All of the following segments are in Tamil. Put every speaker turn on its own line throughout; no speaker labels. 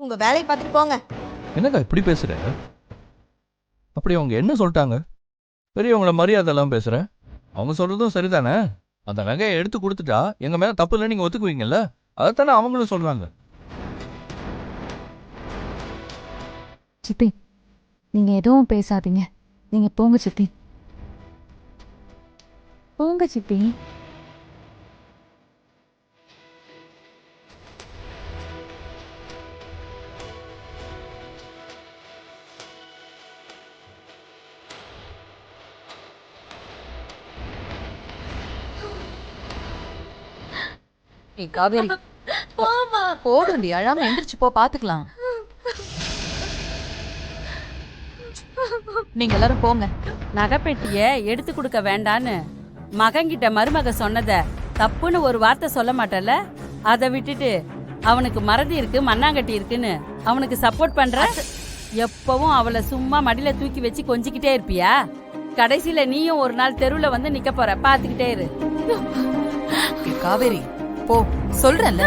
உங்க வேலையை பார்த்துட்டு போங்க.
என்னக்கா இப்படி பேசுற? அப்படி அவங்க என்ன சொல்லிட்டாங்க? பெரியவங்கள மரியாதை எல்லாம் பேசுற. அவங்க சொல்றதும் சரிதானே. அந்த நகையை எடுத்து கொடுத்துட்டா எங்க மேல தப்பு இல்லை நீங்க ஒத்துக்குவீங்கல்ல? அதைத்தானே அவங்களும் சொல்றாங்க.
சித்தி, நீங்க எதுவும் பேசாதீங்க. நீங்க போங்க சித்தி, போங்க சித்தி.
காவேரி போடுண்டி, அழாம எந்திரிச்சு போ, பாத்துக்கலாம். நீங்க எல்லாரும் போங்க.
நகைப்பெட்டிய எடுத்து கொடுக்க வேண்டான்னு மகன்கிட்ட மருமக சொன்னத தப்புன்னு ஒரு வார்த்தை சொல்ல மாட்டல. அதை விட்டுட்டு அவனுக்கு மறதி இருக்கு மண்ணாங்கட்டி இருக்குன்னு அவனுக்கு சப்போர்ட் பண்ற. எப்பவும் அவளை சும்மா மடியில தூக்கி வச்சு கொஞ்சிக்கிட்டே இருப்பியா? கடைசியில நீயும் ஒரு நாள் தெருவுல வந்து நிக்க போற, பாத்துக்கிட்டே இரு.
காவேரி போ, சொல்றேன்ல.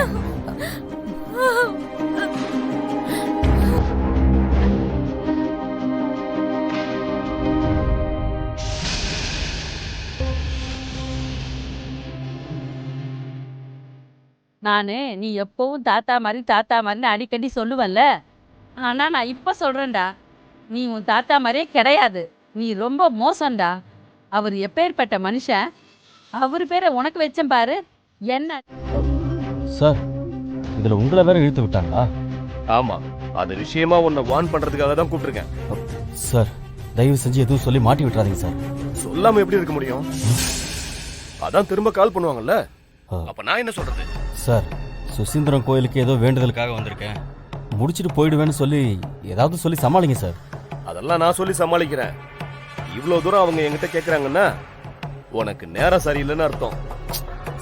நானு நீ எப்பவும் தாத்தா மாதிரின்னு அடிக்கடி சொல்லுவல்ல. ஆனா நான் இப்ப சொல்றேன்டா, நீ உன் தாத்தா மாதிரியே கிடையாது. நீ ரொம்ப மோசம்டா. அவர் எப்பேற்பட்ட மனுஷன். அவர் பேரை உனக்கு வச்சேன் பாரு. என்ன
சார், இதுல உங்களை வேற இழுத்து விட்டாங்களா?
ஆமா, அது விஷயமா உன்னை வார்ன் பண்றதுக்காக தான் கூப்பிட்டுருக்கேன்.
சார், தயவு செஞ்சு எதுவும் சொல்லி மாட்டி விட்டுறாதீங்க சார்.
சொல்லாம எப்படி இருக்க முடியும்? அதான் திரும்ப கால் பண்ணுவாங்கல்ல. அப்ப நான் என்ன சொல்றது?
சார், சுசீந்திரம் கோயிலுக்கு ஏதோ வேண்டுதலுக்காக வந்திருக்கேன், முடிச்சிட்டு போயிடுவேன்னு சொல்லி ஏதாவது சொல்லி சமாளிங்க சார்.
அதெல்லாம் நான் சொல்லி சமாளிக்கிறேன். இவ்வளவு தூரம் அவங்க என்கிட்ட கேக்குறாங்கன்னா உனக்கு நேரம் சரியில்லைன்னு அர்த்தம்.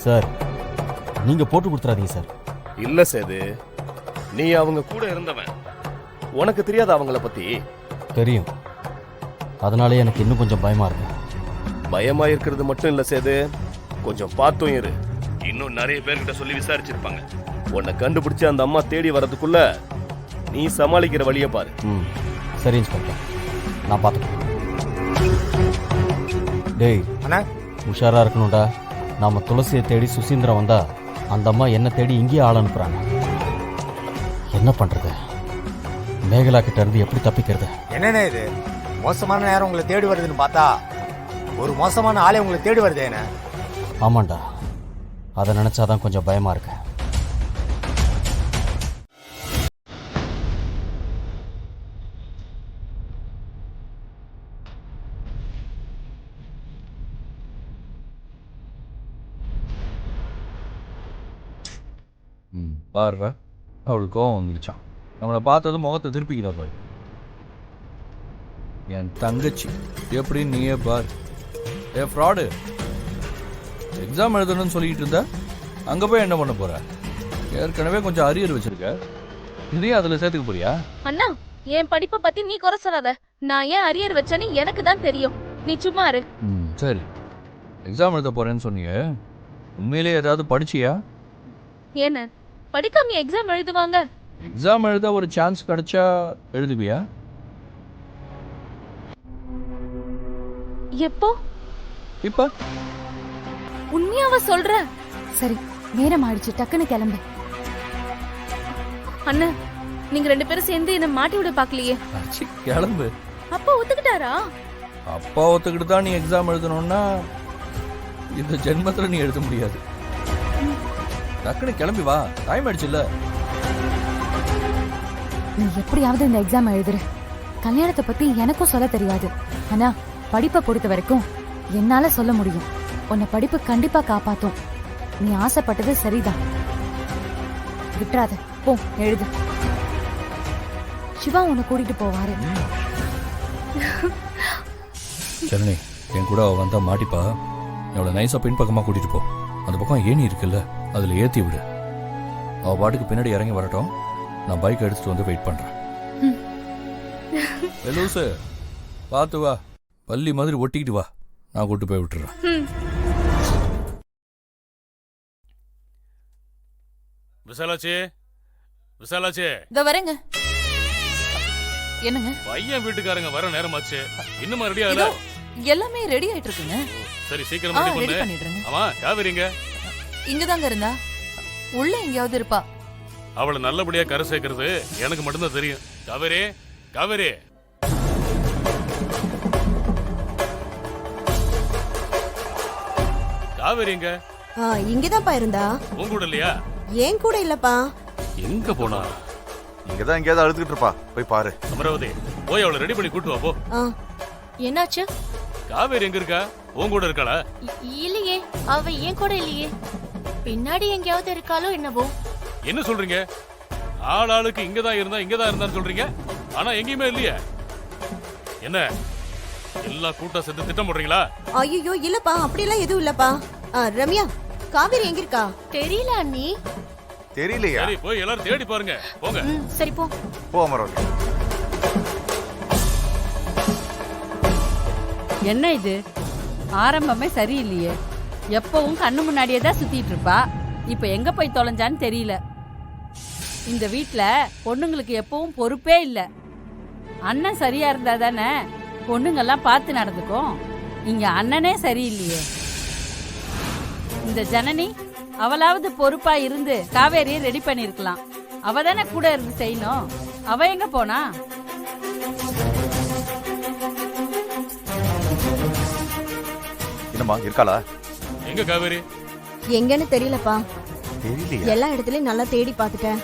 சார், நீங்க போட்டு கொடுத்துறாதீங்க சார்.
இல்ல சேது, நீ அவங்க கூட இருந்தவன். உனக்கு தெரியாத அவங்கள பத்தி?
தெரியும். அதனாலே எனக்கு இன்னும் கொஞ்சம் பயமா இருக்கு.
பயமா இருக்கிறது மட்டும் இல்ல சேது, கொஞ்சம் பார்த்தும் இரு. இன்னும் நிறைய பேர்கிட்ட சொல்லி விசாரிச்சிருப்பாங்க. உன்னை கண்டுபிடிச்சு அந்த அம்மா தேடி வர்றதுக்குள்ள நீ சமாளிக்கிற வழிய பாரு.
சரி இன்ஸ்பெக்டர், நான் பார்த்துக்கிறேன். டேய் அண்ணா, உஷாரா இருக்கணும்டா. நாம துளசியை தேடி சுசீந்திரம் வந்தா அந்த அம்மா என்ன தேடி இங்கேயே ஆள் அனுப்புறாங்க. என்ன பண்றது? மேகலா கிட்ட இருந்து எப்படி தப்பிக்கிறது?
என்னண்ணே இது, மோசமான நேரம் உங்களை தேடி வருதுன்னு பார்த்தா ஒரு மோசமான ஆளே உங்களை தேடி வருதேண்ணே.
ஆமாண்டா, அதை நினைச்சாதான் கொஞ்சம் பயமா இருக்கு.
பாருடா, அவளுக்கு கோவம் வந்துடுச்சான். நம்மளை பார்த்ததும் முகத்தை திருப்பிக்கிறார் பாரு. என் தங்கச்சி எப்படின்னு நீயே பாரு. ஃப்ராடு, எக்ஸாம் எழுதணும்னு சொல்லிட்டு இருந்தா அங்க போய் என்ன பண்ண போற? ஏற்கனவே கொஞ்சம் அரியர் வச்சிருக்க, இதையும் அதுல சேர்த்துக்க போறியா?
அண்ணா, என் படிப்பை பத்தி நீ குறை சொல்லாத. நான் ஏன் அரியர் வச்சேன்னு எனக்கு தான் தெரியும். நீ சும்மா இரு.
சரி, எக்ஸாம் எழுத போறேன்னு சொன்னீங்க, உண்மையிலேயே ஏதாவது படிச்சியா?
என்ன படிக்காம எக்ஸாம் எழுதுவாங்க?
எக்ஸாம் எழுத ஒரு சான்ஸ் கிடைச்சா எழுதுவியா?
எப்போ?
இப்ப
உண்மையாவ சொல்ற?
சரி, நேரம் ஆயிடுச்சு, டக்குன்னு கிளம்பு.
அண்ணா, நீங்க ரெண்டு பேரும் சேர்ந்து என்ன மாட்டி விட பாக்கலையே.
கிளம்பு.
அப்பா ஒத்துக்கிட்டாரா?
அப்பா ஒத்துக்கிட்டு தான் நீ எக்ஸாம் எழுதணும்னா இந்த ஜென்மத்துல நீ எழுத முடியாது. டக்குனு கிளம்பி வா, டைம் ஆயிடுச்சுல்ல.
நீ எப்படியாவது இந்த எக்ஸாம் எழுதுற. கல்யாணத்தை பத்தி எனக்கும் சொல்ல தெரியாது, ஆனா படிப்பை பொறுத்த வரைக்கும் என்னால சொல்ல முடியும். உன்னை படிப்பு கண்டிப்பா காப்பாத்தும். நீ ஆசைப்பட்டது சரிதான், விட்டுறாத. போ, எழுது. சிவா உன்னை கூட்டிட்டு போவாரு.
சரணி, என் கூட அவ வந்தா மாட்டிப்பா. எவ்வளவு நைஸா பின்பக்கமா கூட்டிட்டு போ. அந்த பக்கம் ஏணி இருக்குல்ல, அதுல ஏத்தி விடு. அவ பாட்டுக்கு பின்னாடி இறங்கி வரட்டும், நான் பைக் எடுத்துட்டு வந்து வெயிட் பண்றேன். லூசு, பார்த்து வா, பள்ளி மாதிரி ஒட்டிக்கிட்டு வா, நான் கூட்டு போய் விட்டுறேன்.
விசாலாச்சி,
விசாலாச்சே,
இதோ வரேங்க. என்னங்க?
பையன் வீட்டுக்காரங்க வர நேரமாச்சு. இன்னுமா ரெடி ஆகல?
இதோ எல்லாமே ரெடி ஆயிட்டு இருக்குங்க.
சரி, சீக்கிரம் ரெடி
ரெடி
பண்ணு.
பண்ணிடுறேங்க.
ஆமா, காவேரிங்க.
இங்கதாங்க இருந்தா. உள்ள எங்கேயாவது இருப்பா.
அவளை நல்லபடியா கரை சேர்க்கறது எனக்கு மட்டும்தான் தெரியும். காவேரி, காவேரி. காவேரிங்க.
இங்கதான்ப்பா இருந்தா.
உன் கூட இல்லையா?
ஏன் கூட இல்லப்பா.
எங்க போனா?
இங்கதான் எங்கேயாவது அழுதுகிட்டு இருப்பா, போய் பாரு.
அமராவதி, போய் அவளை ரெடி பண்ணி கூட்டு வா போ.
என்னாச்சு?
காவேரி எங்க இருக்கா? உன் கூட இருக்காளா?
இல்லையே, அவ ஏன் கூட இல்லையே. பின்னாடி எங்கேயாவது இருக்காளோ என்னவோ.
என்ன சொல்றீங்க? ஆளாளுக்கு இங்கதான் இருந்தான்னு சொல்றீங்க, ஆனா எங்கேயுமே இல்லையே. என்ன எல்லா கூட்டம் சேர்ந்து திட்டம் போடுறீங்களா?
ஐயோ இல்லப்பா, அப்படியெல்லாம் எதுவும் இல்லப்பா. ரம்யா, காவேரி எங்க இருக்கா?
தெரியல அண்ணி.
தெரியலையா?
சரி, போய் எல்லாரும் தேடி பாருங்க. போங்க.
சரி போ.
போ அமராவதி.
என்ன இது ஆரம்பமே சரியில்லையே. எப்பவும் கண்ணு முன்னாடியே தான் சுத்திட்டு இருப்பா. இப்ப எங்க போய் தொலைஞ்சான்னு தெரியல. இந்த வீட்ல பொண்ணுங்களுக்கு எப்பவும் பொறுப்பே இல்ல. அண்ணன் சரியா இருந்தா தானே பொண்ணுங்கெல்லாம் பார்த்து நடந்துக்கும். இங்க அண்ணனே சரியில்லையே. இந்த ஜனனி அவளாவது பொறுப்பா இருந்து காவேரியை ரெடி பண்ணிருக்கலாம். அவ தானே கூட இருந்து செய்யணும். அவ எங்க போனா?
என்னம்மா இருக்காளா?
எங்க காவேரி?
எங்கன்னு தெரியலப்பா.
தெரியலையா?
எல்லா இடத்துலயும் நல்லா தேடி பார்த்துட்டேன்.